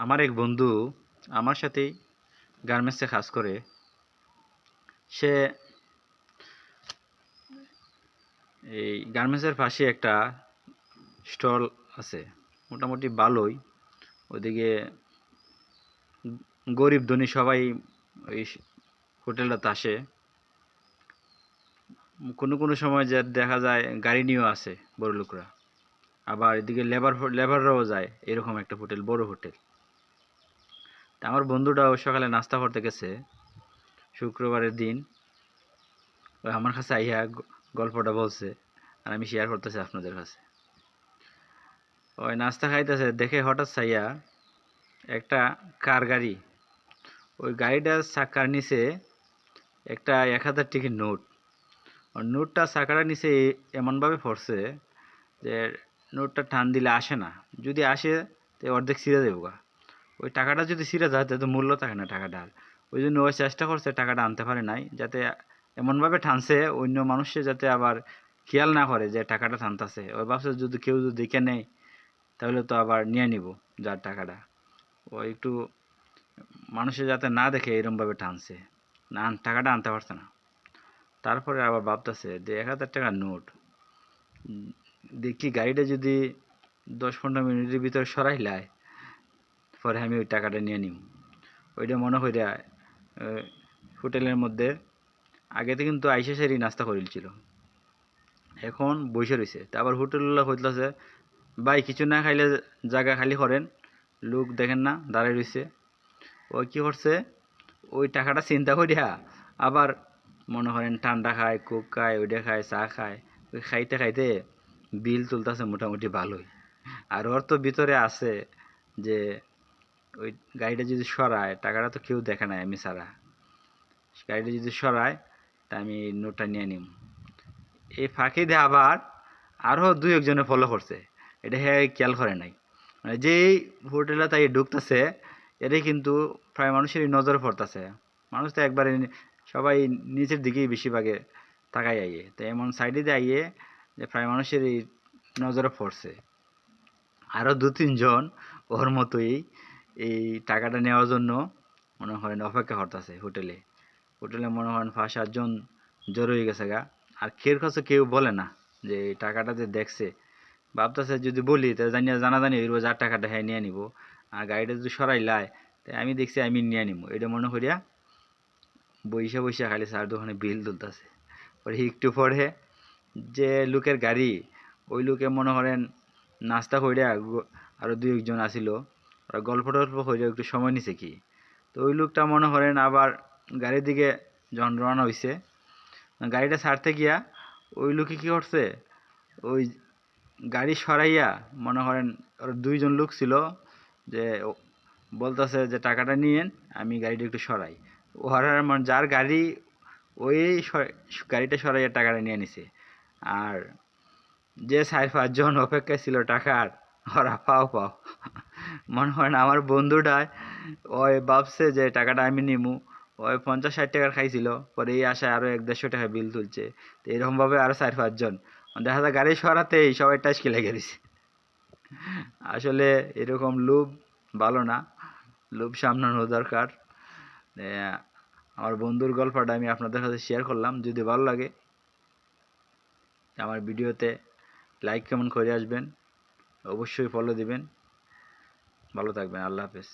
আমার এক বন্ধু আমার সাথেই গার্মেন্টসে কাজ করে। সে এই গার্মেন্টসের পাশে একটা স্টল আছে, মোটামুটি ভালোই। ওদিকে গরিব ধনী সবাই ওই হোটেলটাতে আসে। কোনো কোনো সময় যে দেখা যায় গাড়ি নিয়েও আসে বড় লোকরা, আবার এদিকে লেবাররাও যায়। এরকম একটা হোটেল, বড় হোটেল। তা আমার বন্ধুটাও সকালে নাস্তা করতে গেছে শুক্রবারের দিন। ওই আমার কাছে আইয়া গল্পটা বলছে, আর আমি শেয়ার করতেছি আপনাদের কাছে। ওই নাস্তা খাইতেছে দেখে হঠাৎ চাইয়া একটা কার গাড়ি, ওই গাড়িটার চাকার নিচে একটা 1000 টাকার নোট। আর নোটটা চাকাটার নিচে এমনভাবে পড়ছে যে নোটটা টান দিলে আসে না, যদি আসে তো অর্ধেক ছিঁড়ে দেবো গা। ওই টাকাটা যদি ছিঁড়ে যায় তাহলে তো মূল্য থাকে না টাকাটার। ওই জন্য ওই চেষ্টা করছে টাকাটা আনতে পারে নাই, যাতে এমনভাবে টানছে অন্য মানুষে যাতে আবার খেয়াল না করে যে টাকাটা টানতেছে। ওই ভাবছে যদি কেউ যদি দেখে নেয় তাহলে তো আবার নিয়ে নিব যার টাকাটা। ও একটু মানুষে যাতে না দেখে এরমভাবে টানছে, না টাকাটা আনতে পারছে না। তারপরে আবার ভাবতেছে যে 1000 টাকার নোট, দেখি গাড়িটা যদি 10-15 মিনিটের ভিতরে সরাইলায় পরে আমি ওই টাকাটা নিয়ে নিব। ওইটা মনে কইরা হোটেলের মধ্যে আগেতে কিন্তু আইসা সেরি নাস্তা করিলছিল, এখন বসে রয়েছে। তারপর হোটেলওয়ালা কইতেছে, ভাই কিছু না খাইলে জায়গা খালি করেন, লোক দেখেন না দাঁড়ায় রয়েছে। ওই কী করছে, ওই টাকাটা চিন্তা করিয়া আবার মনে করেন ঠান্ডা খায়, কোক খায়, ওইটা খায়, চা খায়। ওই খাইতে খাইতে বিল তুলতেছে মোটামুটি ভালোই। আর ওর তো ভিতরে আছে যে ওই গাড়িটা যদি সরায় টাকাটা তো কেউ দেখে না আমি ছাড়া, গাড়িটা যদি সরায় তা আমি নোটটা নিয়ে নিব। এই ফাঁকি দিয়ে আবার আরও 2-1 জনে ফলো করছে, এটা হ্যাঁ খেয়াল করে নাই। মানে যেই হোটেলে তাই ঢুকতেছে এটাই কিন্তু প্রায় মানুষেরই নজরে পড়তেছে। মানুষ তো একবারে সবাই নিচের দিকেই বেশিরভাগে তাকাই আইয়ে, তো এমন সাইডে দিয়ে আইয়ে যে প্রায় মানুষেরই নজরে পড়ছে। আরও 2-3 জন ওর মতোই এই টাকাটা নেওয়ার জন্য মনে করেন অপেক্ষা করতেছে হোটেলে। হোটেলে মনে করেন 5-7 জন জড়ো হয়ে গেছে গা। আর কেউ কাছে কেউ বলে না যে এই টাকাটা যে দেখছে, ভাবতেছে যদি বলি তাহলে জানাজানি হইব, যার টাকাটা হ্যাঁ নিয়ে নিব। আর গাড়িটা যদি সরাই লাই তাই আমি দেখছি আমি নিয়ে নিব, এটা মনে করিয়া বইসা বইসা খালি চার দোকানে বিল তুলতেছে। পরে একটু পরে যে লোকের গাড়ি, ওই লোকে মনে করেন নাস্তা কইরা আরও 2-1 জন আসিল, ওরা গল্প টল্প কইরা একটু সময় নিছে কি। তো ওই লোকটা মনে করেন আবার গাড়ির দিকে যখন রওনা হইছে, গাড়িটা ছাড়তে গিয়া ওই লোকে কী করছে, ওই গাড়ি সরাইয়া মনে করেন ওর 2 জন লোক ছিল যে বলতেছে যে টাকাটা নিয়েন, আমি গাড়িটা একটু সরাই। ওরা মানে যার গাড়ি ওই গাড়িটা সরাইয়া টাকাটা নিয়ে নিছে। আর যে 4-5 জন অপেক্ষায় ছিল টাকার, ওরা পাও পাও। মনে করেন আমার বন্ধুটায় ওই ভাবছে যে টাকাটা আমি নিমু, ওই 50-60 টাকার খাইছিল, পরে এই আশায় আরও 100-150 টাকা বিল তুলছে। তো এরকমভাবে আরও 4-5 জন দেখা যায় গাড়ি সরাতেই সবাই টাইসকে লেগে দিছে। আসলে এরকম লোভ ভালো না, লোভ সামলানো দরকার। আমার বন্ধুর গল্পটা আমি আপনাদের সাথে শেয়ার করলাম। যদি ভালো লাগে আমার ভিডিওতে লাইক কমেন্ট করে আসবেন, অবশ্যই ফলো দিবেন। ভালো থাকবেন, আল্লাহ হাফেজ।